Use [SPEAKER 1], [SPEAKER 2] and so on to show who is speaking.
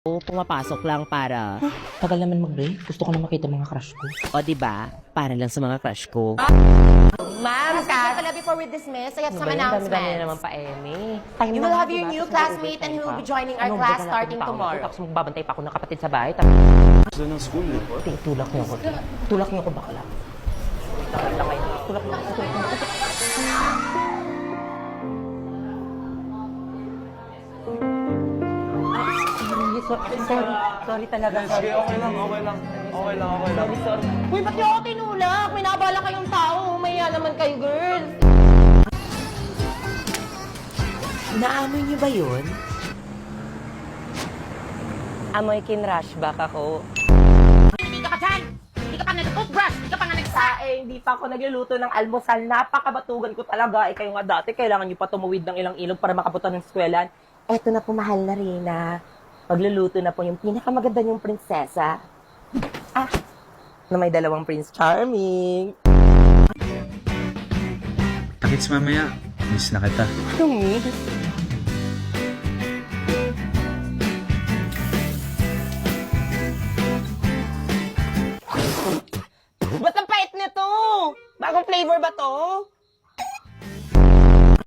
[SPEAKER 1] Pumapasok lang para,
[SPEAKER 2] Tagal naman mag-break. Gusto ko na makita mga crush ko.
[SPEAKER 1] o diba, para lang sa mga crush ko.
[SPEAKER 3] Ma'am,
[SPEAKER 4] Excuse pala before we dismiss, I have some
[SPEAKER 2] Dami-dami na
[SPEAKER 4] announcements.
[SPEAKER 2] naman pa, Eme.
[SPEAKER 4] You will have your new classmate and he will be joining our class starting tomorrow.
[SPEAKER 2] Tapos magbabantay pa ako ng kapatid sa bahay. Tapos
[SPEAKER 5] Gusto ng school eh.
[SPEAKER 2] tulak niyo ako. Tulak niyo ako bakla. Tulak niyo ako. Sorry talaga.
[SPEAKER 5] Sige, okay lang.
[SPEAKER 4] Uy, ba't niyo ako tinulak? May nabala kayong tao. Umaya naman kayo, girls.
[SPEAKER 1] Naamoy niyo ba yun?
[SPEAKER 2] Amoy kinrushback ako.
[SPEAKER 4] Hindi ka pa dyan! Hindi ka pa nag-toothbrush! Hindi ka pa nga
[SPEAKER 3] hindi pa ako nagluluto ng almusal. Napakabatugan ko talaga. Eh, kayo nga dati, kailangan nyo pa tumuwid ng ilang ilog para makabutan ng eskwelahan. Eto na po, mahal na Rina. Magluluto na po yung pinakamaganda yung prinsesa. Na may dalawang Prince Charming.
[SPEAKER 5] Nakits mamaya. Miss na kita.
[SPEAKER 3] Ba't ang pait nito? Bagong flavor ba to?